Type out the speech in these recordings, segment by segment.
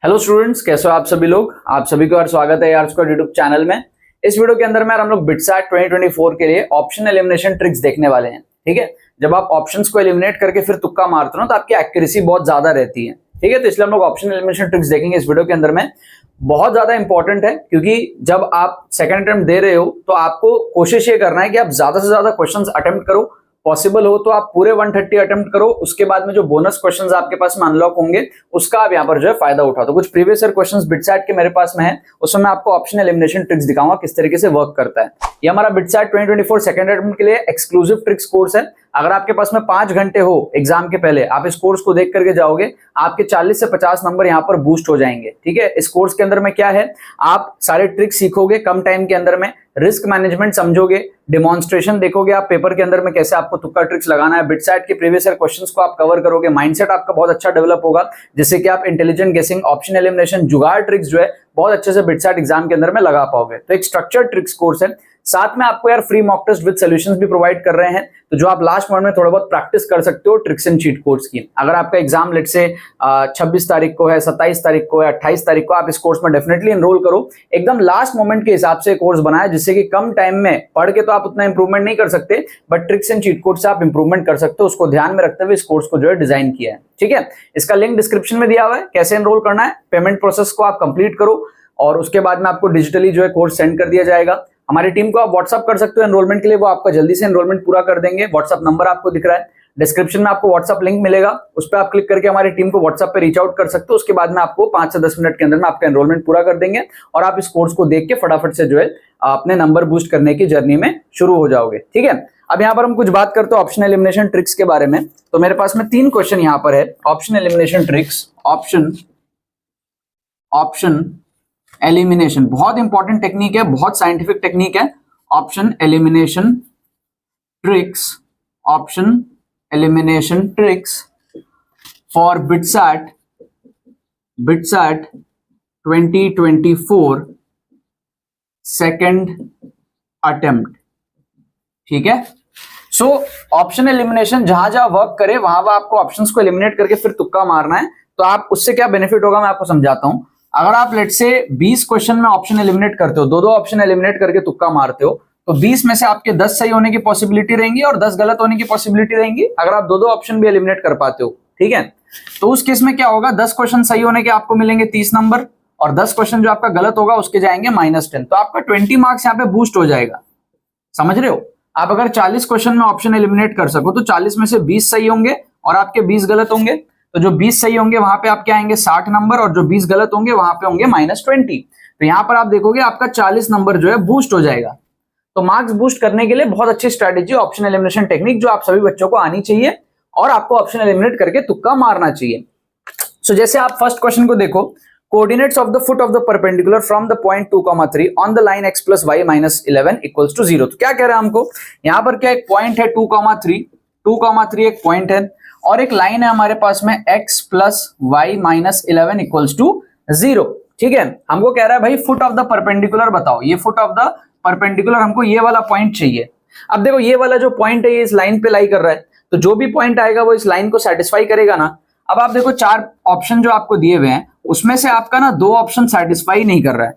Hello students, कैसे हो आप सभी लोग। आप सभी का स्वागत है यार स्क्वाड यूट्यूब चैनल में। इस वीडियो के अंदर में हम लोग बिटसैट 2024 के लिए ऑप्शन एलिमिनेशन ट्रिक्स देखने वाले हैं। ठीक है, जब आप ऑप्शंस को एलिमिनेट करके फिर तुक्का मारते हो ना तो आपकी एक्यूरेसी बहुत ज्यादा रहती है। ठीक है, तो इसलिए हम लोग ऑप्शन एलिमिनेशन ट्रिक्स देखेंगे इस वीडियो के अंदर में। बहुत ज्यादा इंपॉर्टेंट है क्योंकि जब आप सेकंड अटेम्प्ट दे रहे हो तो आपको कोशिश ये करना है कि आप ज्यादा से ज्यादा क्वेश्चंस अटेम्प्ट करो। पॉसिबल हो तो आप पूरे 130 अटेम्प्ट करो, उसके बाद में जो बोनस क्वेश्चंस आपके पास में अनलॉक होंगे उसका आप यहाँ पर जो है फायदा उठाओ। तो कुछ प्रीवियस ईयर क्वेश्चंस बिटसैट के मेरे पास में है, उसमें मैं आपको ऑप्शन एलिमिनेशन ट्रिक्स दिखाऊंगा किस तरीके से वर्क करता है। ये हमारा बिटसैट 2024 सेकंड अटेम्प्ट के लिए एक्सक्लूसिव ट्रिक्स कोर्स है। अगर आपके पास में 5 घंटे हो एग्जाम के पहले, आप इस कोर्स को देख करके जाओगे, आपके 40 से 50 नंबर यहाँ पर बूस्ट हो जाएंगे। ठीक है, इस कोर्स के अंदर में क्या है, आप सारे ट्रिक्स सीखोगे कम टाइम के अंदर में, रिस्क मैनेजमेंट समझोगे, डिमॉन्स्ट्रेशन देखोगे आप पेपर के अंदर में कैसे आपको तुक्का ट्रिक्स लगाना है, बिटसैट के प्रीवियस ईयर क्वेश्चंस को आप कवर करोगे, माइंडसेट आपका बहुत अच्छा डेवलप होगा जिससे कि आप इंटेलिजेंट गेसिंग, ऑप्शन एलिमिनेशन, जुगाड़ ट्रिक्स जो है बहुत अच्छे से बिटसैट एग्जाम के अंदर में लगा पाओगे। तो एक स्ट्रक्चर्ड ट्रिक्स कोर्स है, साथ में आपको यार free mock test with solutions भी प्रोवाइड कर रहे हैं, तो जो आप लास्ट मोमेंट में थोड़ा बहुत प्रैक्टिस कर सकते हो ट्रिक्स एंड चीट कोड्स की। अगर आपका एग्जाम लेट से 26 तारीख को है, 27 तारीख को है, 28 तारीख को, आप इस कोर्स में डेफिनेटली एनरोल करो। एकदम लास्ट मोमेंट के हिसाब से कोर्स बनाया जिससे कि कम टाइम में पढ़ के तो आप उतना इंप्रूवमेंट नहीं कर सकते, but tricks and cheat code से आप इंप्रूवमेंट कर सकते हो। उसको ध्यान में रखते हुए इस कोर्स को जो है डिजाइन किया है। ठीक है, इसका लिंक डिस्क्रिप्शन में दिया हुआ है, कैसे एनरोल करना है, पेमेंट प्रोसेस को आप कंप्लीट करो और उसके बाद में आपको डिजिटली जो है कोर्स सेंड कर दिया जाएगा। हमारी टीम को आप व्हाट्सअप कर सकते हो एनरोलमेंट के लिए, वो आपका जल्दी से एनरोलमेंट पूरा कर देंगे। व्हाट्सअप नंबर आपको दिख रहा है, डिस्क्रिप्शन में आपको व्हाट्सअप लिंक मिलेगा, उस पर आप क्लिक करके हमारी टीम को व्हाट्सअप पे रीच आउट कर सकते हो। उसके बाद में आपको 5 से 10 मिनट के अंदर में आपका एनरोलमेंट पूरा कर देंगे और आप इस कोर्स को देख के फटाफट से जो है अपने नंबर बूस्ट करने की जर्नी में शुरू हो जाओगे। ठीक है, अब यहाँ पर हम कुछ बात करते हैं ऑप्शन एलिमिनेशन ट्रिक्स के बारे में। तो मेरे पास में 3 क्वेश्चन यहाँ पर है, option elimination tricks, option elimination, बहुत इंपॉर्टेंट टेक्निक है, बहुत साइंटिफिक टेक्निक है। Option elimination tricks, option elimination tricks for BITSAT 2024 second attempt. ठीक है, सो ऑप्शन एलिमिनेशन जहां जहां वर्क करे वहां वहां आपको ऑप्शंस को एलिमिनेट करके फिर तुक्का मारना है। तो आप उससे क्या बेनिफिट होगा मैं आपको समझाता हूं। अगर आप लेट से 20 क्वेश्चन में ऑप्शन एलिमिनेट करते हो, दो ऑप्शन एलिमिनेट करके तुक्का मारते हो, तो 20 में से आपके 10 सही होने की पॉसिबिलिटी रहेंगी और 10 गलत होने की पॉसिबिलिटी रहेंगी अगर आप दो ऑप्शन भी एलिमिनेट कर पाते हो। ठीक है, तो उस केस में क्या होगा, 10 क्वेश्चन सही होने के आपको मिलेंगे 30 नंबर और 10 क्वेश्चन जो आपका गलत होगा उसके जाएंगे -10। तो आपका 20 मार्क्स यहाँ पे बूस्ट हो जाएगा। समझ रहे हो, आप अगर 40 क्वेश्चन में ऑप्शन एलिमिनेट कर सको तो 40 में से 20 सही होंगे और आपके 20 गलत होंगे, तो जो 20 सही होंगे वहां पे आपके आएंगे 60 नंबर और जो 20 गलत होंगे वहां पे होंगे -20। तो यहाँ पर आप देखोगे आपका 40 नंबर जो है बूस्ट हो जाएगा। तो मार्क्स बूस्ट करने के लिए बहुत अच्छी स्ट्रेटेजी ऑप्शन एलिमिनेशन टेक्निक, जो आप सभी बच्चों को आनी चाहिए और आपको ऑप्शन एलिमिनेट करके तुक्का मारना चाहिए। सो जैसे आप फर्स्ट क्वेश्चन को देखो, coordinates of the foot of the perpendicular from the point 2,3 on the line x + y - 11 = 0। तो क्या कह रहा है हमको, यहाँ पर क्या एक पॉइंट है 2,3 एक पॉइंट है और एक लाइन है हमारे पास में x + y - 11 = 0। ठीक है, हमको कह रहा है भाई फुट ऑफ द परपेंडिकुलर बताओ, ये फुट ऑफ द परपेंडिकुलर हमको ये वाला पॉइंट चाहिए। अब देखो ये वाला जो पॉइंट है ये इस लाइन पे लाई कर रहा है, तो जो भी पॉइंट आएगा वो इस लाइन को सेटिस्फाई करेगा ना। अब आप देखो 4 ऑप्शन जो आपको दिए हुए हैं उसमें से आपका ना 2 ऑप्शन सेटिस्फाई नहीं कर रहा है।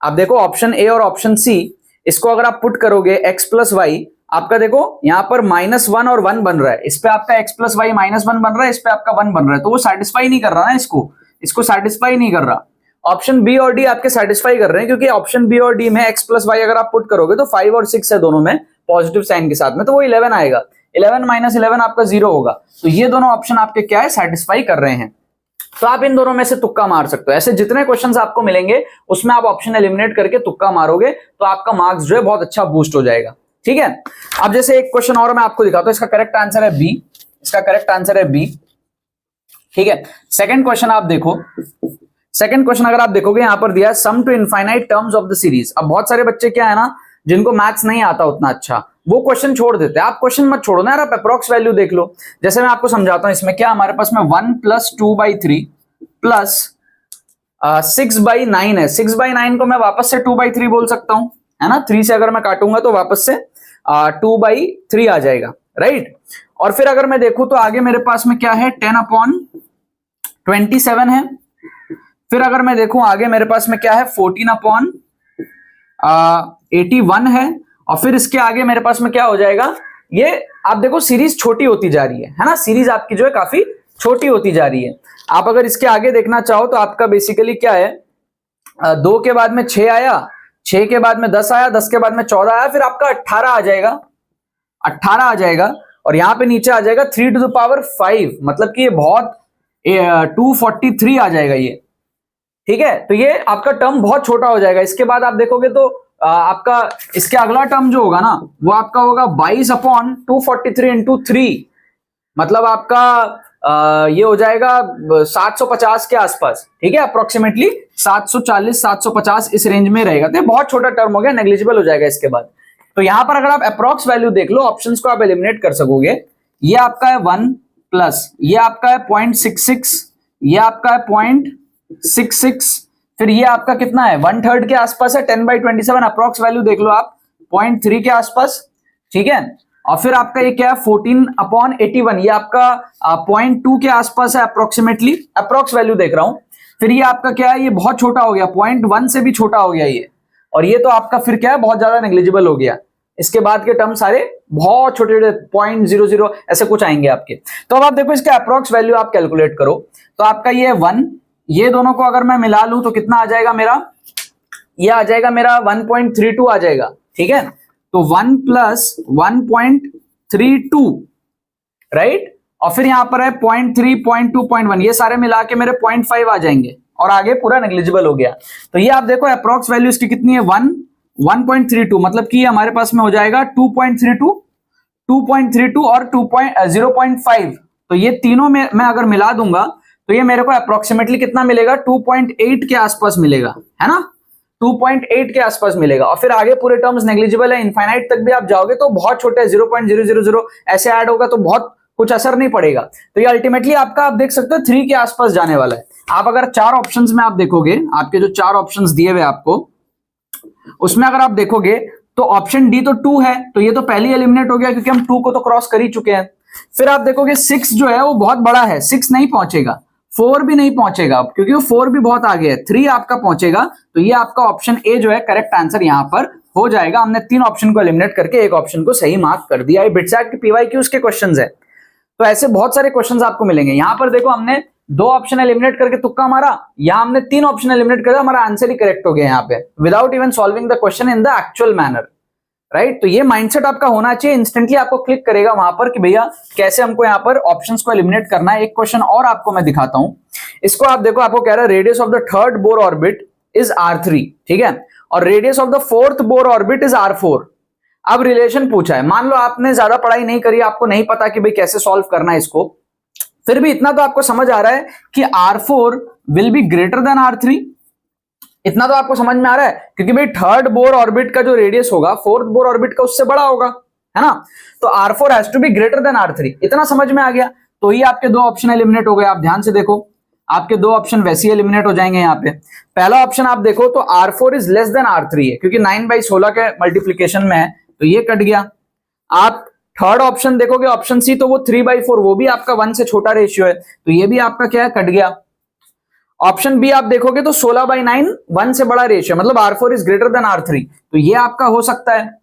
अब देखो ऑप्शन ए और ऑप्शन सी, इसको अगर आप पुट करोगे x + y, आपका देखो यहाँ पर -1 और 1 बन रहा है, इस पे आपका x + y -1 बन रहा है, इस पे आपका 1 बन रहा है, तो वो सेटिस्फाई नहीं कर रहा ना, इसको सेटिस्फाई नहीं कर रहा। ऑप्शन बी और डी आपके सेटिस्फाई कर रहे हैं क्योंकि ऑप्शन बी और डी में x + y अगर आप पुट करोगे तो 5 और 6 है दोनों में पॉजिटिव साइन के साथ में, तो वो 11 आएगा। 11 - 11 आपका 0 होगा। तो ये दोनों ऑप्शन आपके क्या है, सेटिस्फाई कर रहे हैं। तो आप इन दोनों में से तुक्का मार सकते हो। ऐसे जितने क्वेश्चंस आपको मिलेंगे उसमें आप ऑप्शन एलिमिनेट करके तुक्का मारोगे तो आपका मार्क्स जो है बहुत अच्छा बूस्ट हो जाएगा। ठीक है, अब जैसे एक क्वेश्चन और मैं आपको दिखाता हूं, इसका करेक्ट आंसर है बी, इसका करेक्ट आंसर है बी। ठीक है, सेकंड क्वेश्चन आप देखो, सेकंड क्वेश्चन अगर आप देखोगे यहाँ पर दिया sum to infinite terms of the series. अब बहुत सारे बच्चे क्या है ना, जिनको मैथ्स नहीं आता उतना अच्छा, वो क्वेश्चन छोड़ देते हैं। आप क्वेश्चन मत छोड़ो ना यार, आप अप्रॉक्स वैल्यू देख लो। जैसे मैं आपको समझाता हूं, इसमें क्या हमारे पास में 1 + 2/3 प्लस 6/9 है। 6/9 को मैं वापस से 2/3 बोल सकता हूं, है ना। 3 से अगर मैं काटूंगा तो वापस से 2/3 आ जाएगा, राइट। और फिर अगर मैं देखूं तो आगे मेरे पास में क्या है, 10/27 है। फिर अगर मैं देखूं आगे मेरे पास में क्या है 14/81 है, और फिर इसके आगे मेरे पास में क्या हो जाएगा, ये आप देखो सीरीज छोटी होती जा रही है ना, सीरीज आपकी जो है काफी छोटी होती जा रही है। आप अगर इसके आगे देखना चाहो तो आपका बेसिकली क्या है, 2 के बाद में 6 आया, 6 के बाद में 10 आया, 10 के बाद में 14 आया, फिर आपका 18 आ जाएगा, 18 आ जाएगा, और यहां पे नीचे आ जाएगा 3 टू द पावर 5, मतलब कि ये बहुत 243 आ जाएगा ये, ठीक है। तो ये आपका टर्म बहुत छोटा हो जाएगा। इसके बाद आप देखोगे तो आपका इसके अगला टर्म जो होगा ना वो आपका होगा 22/243 इंटू 3, मतलब आपका ये हो जाएगा 750 के आसपास, ठीक है, अप्रोक्सीमेटली 740 750 इस रेंज में रहेगा। तो ये बहुत छोटा टर्म हो गया, नेग्लिजिबल हो जाएगा इसके बाद। तो यहां पर अगर आप अप्रोक्स वैल्यू देख लो, ऑप्शंस को आप एलिमिनेट कर सकोगे। ये आपका है 1 प्लस, ये आपका है 0.66, ये आपका है 0.66, फिर ये आपका कितना है 1/3 के आसपास है, 10/27 अप्रोक्स वैल्यू देख लो आप 0.3 के आसपास, ठीक है। और फिर आपका ये क्या है 14/81, ये आपका 0.2 के आसपास है अप्रोक्सीमेटली, अप्रोक्स वैल्यू देख रहा हूं। फिर ये आपका क्या है, ये बहुत छोटा हो गया, 0.1 से भी छोटा हो गया ये, और ये तो आपका फिर क्या है बहुत ज्यादा नेग्लिजिबल हो गया। इसके बाद के टर्म सारे बहुत छोटे छोटे 0.00 ऐसे कुछ आएंगे आपके। तो अब आप देखो इसके अप्रोक्स वैल्यू आप कैलकुलेट करो, तो आपका ये 1, ये दोनों को अगर मैं मिला लूं तो कितना आ जाएगा मेरा, ये आ जाएगा मेरा 1.32 आ जाएगा, ठीक है। तो 1 प्लस 1.32, राइट, और फिर यहां पर है 0.3 0.2 0.1, ये सारे मिला के मेरे 0.5 आ जाएंगे, और आगे पूरा नेग्लिजिबल हो गया। तो ये आप देखो अप्रोक्स वैल्यू इसकी कितनी है 1.32, मतलब कि हमारे पास में हो जाएगा 2.32 2.32 और 0.5। तो ये तीनों में मैं अगर मिला दूंगा तो ये मेरे को अप्रोक्सीमेटली कितना मिलेगा, 2.8 के आसपास मिलेगा, है ना, 2.8 के आसपास मिलेगा। और फिर आगे पूरे टर्म्स नेग्लिजिबल है, इनफाइनाइट तक भी आप जाओगे तो बहुत छोटे 0.000 ऐसे ऐड होगा तो बहुत कुछ असर नहीं पड़ेगा। तो ये अल्टीमेटली आपका आप देख सकते हो 3 के आसपास जाने वाला है। आप अगर 4 ऑप्शंस में आप देखोगे, आपके जो 4 ऑप्शंस दिए हुए आपको, उसमें अगर आप देखोगे तो ऑप्शन डी तो 2 है, तो ये तो पहले एलिमिनेट हो गया क्योंकि हम 2 को तो क्रॉस कर ही चुके हैं। फिर आप देखोगे 6 जो है वो बहुत बड़ा है, 6 नहीं पहुंचेगा, 4 भी नहीं पहुंचेगा क्योंकि वो 4 भी बहुत आगे है, 3 आपका पहुंचेगा। तो ये आपका ऑप्शन ए जो है करेक्ट आंसर यहां पर हो जाएगा। हमने 3 ऑप्शन को एलिमिनेट करके एक ऑप्शन को सही मार्क कर दिया। ये बिटसैट पीवाईक्यूज के क्वेश्चंस है, तो ऐसे बहुत सारे क्वेश्चंस आपको मिलेंगे। यहां पर देखो हमने 2 ऑप्शन एलिमिनेट करके तुक्का मारा, यहां हमने 3 ऑप्शन एलिमिनेट कर, हमारा आंसर ही करेक्ट हो गया यहाँ पे, without even solving the question in the actual manner, right. तो ये माइंडसेट आपका होना चाहिए, इंस्टेंटली आपको क्लिक करेगा वहां पर कि भैया कैसे हमको यहाँ पर ऑप्शंस को एलिमिनेट करना है। एक क्वेश्चन और आपको मैं दिखाता हूं, इसको आप देखो, आपको कह रहा है radius of the 3rd Bohr orbit is r3, ठीक है, और radius of the 4th Bohr orbit is r4। अब रिलेशन पूछा है, मान लो आपने ज्यादा पढ़ाई नहीं करी, आपको नहीं पता कि भाई कैसे सॉल्व करना है इसको, फिर भी इतना तो आपको समझ आ रहा है कि r4 will be greater than r3, इतना तो आपको समझ में आ रहा है, क्योंकि भाई 3rd बोर ऑर्बिट का जो रेडियस होगा 4th बोर ऑर्बिट का उससे बड़ा होगा, है ना। तो r4 has to be greater than r3, इतना समझ में आ गया। तो ये आपके 2 ऑप्शन एलिमिनेट हो गए। आप ध्यान से देखो, आपके 2 ऑप्शन वैसे ही एलिमिनेट हो जाएंगे। यहाँ पे पहला ऑप्शन आप देखो तो r4 is less than r3 है, क्योंकि 9/16 के मल्टीप्लीकेशन में है, तो ये कट गया। आप 3rd ऑप्शन देखोगे ऑप्शन सी, तो वो 3/4, वो भी आपका 1 से छोटा रेशियो है, तो ये भी आपका क्या है, कट गया। ऑप्शन बी आप देखोगे तो 16/9 1 से बड़ा रेशियो, मतलब r4 is greater than r3, तो ये आपका हो सकता है।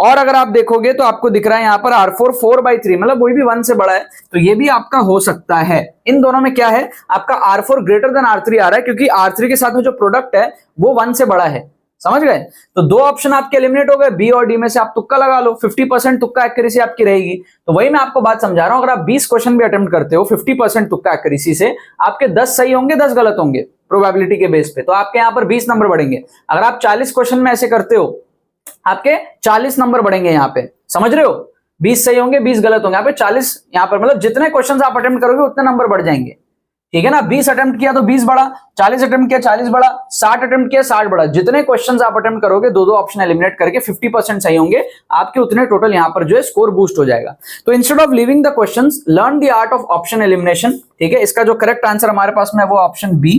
और अगर आप देखोगे तो आपको दिख रहा है यहां पर r4 4/3, मतलब वही भी 1 से बड़ा है, तो ये भी आपका हो सकता है। इन दोनों में क्या है, आपका r4 ग्रेटर देन r3 आ रहा है, क्योंकि r3 के साथ में जो प्रोडक्ट है वो 1 से बड़ा है, समझ गए। तो 2 ऑप्शन आपके एलिमिनेट हो गए, बी और डी में से आप तुक्का लगा लो, 50% तुक्का एक्यूरेसी आपकी रहेगी। तो वही मैं आपको बात समझा रहा हूं, अगर आप 20 क्वेश्चन भी अटेम्प्ट करते हो 50% तुक्का एक्यूरेसी से, आपके 10 सही होंगे 10 गलत होंगे प्रोबेबिलिटी के बेस पे, तो आपके यहाँ पर 20 नंबर बढ़ेंगे। अगर आप 40 क्वेश्चन में ऐसे करते हो, आपके 40 नंबर बढ़ेंगे यहाँ पे, समझ रहे हो, 20 सही होंगे 20 गलत होंगे, यहाँ पे 40, यहाँ पर मतलब जितने क्वेश्चन आप अटेम्प्ट करोगे उतने नंबर बढ़ जाएंगे, ठीक है ना। 20 अटेम्प्ट किया तो 20 बढ़ा, 40 अटेम्प्ट किया 40 बढ़ा, 60 अटेम्प्ट किया 60 बढ़ा। जितने क्वेश्चंस आप अटेम्प्ट करोगे 2-2 ऑप्शन एलिमिनेट करके 50% सही होंगे आपके, उतने टोटल यहां पर जो है स्कोर बूस्ट हो जाएगा। तो instead of leaving the questions, learn the art of option elimination, ठीक है। इसका जो करेक्ट आंसर हमारे पास में है वो ऑप्शन बी,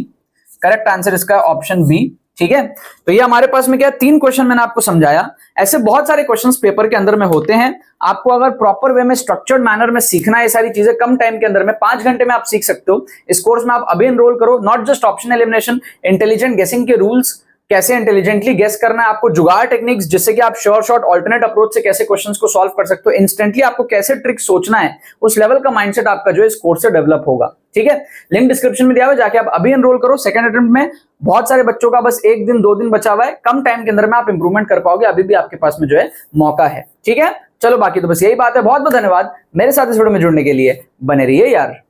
करेक्ट आंसर इसका ऑप्शन बी, ठीक है, तो ये हमारे पास में क्या 3 क्वेश्चन मैंने आपको समझाया। ऐसे बहुत सारे क्वेश्चंस पेपर के अंदर में होते हैं। आपको अगर प्रॉपर वे में स्ट्रक्चर्ड मैनर में सीखना है, ये सारी चीजें कम टाइम के अंदर में 5 घंटे में आप सीख सकते हो। इस कोर्स में आप अभी एनरोल करो। Not just option elimination, intelligent गेसिंग के रूल्स, कैसे इंटेलिजेंटली गेस करना है, आपको जुगाड़ टेक्निक्स जिससे कि आप श्योर शॉट ऑल्टरनेट अप्रोच से कैसे क्वेश्चंस को सॉल्व कर सकते हो, इंस्टेंटली आपको कैसे ट्रिक सोचना है, उस लेवल का माइंडसेट आपका जो है इस कोर्स से डेवलप होगा। ठीक है, लिंक डिस्क्रिप्शन में दिया हुआ है, जाके आप अभी एनरोल करो। सेकंड अटेम्प्ट में बहुत सारे बच्चों का बस 1 दिन 2 दिन बचा हुआ है, कम टाइम के अंदर में आप इंप्रूवमेंट कर पाओगे, अभी भी आपके पास में जो है मौका है। ठीक है, चलो बाकी तो बस यही बात है। बहुत बहुत धन्यवाद मेरे साथ इस वीडियो में जुड़ने के लिए, बने रहिए यार।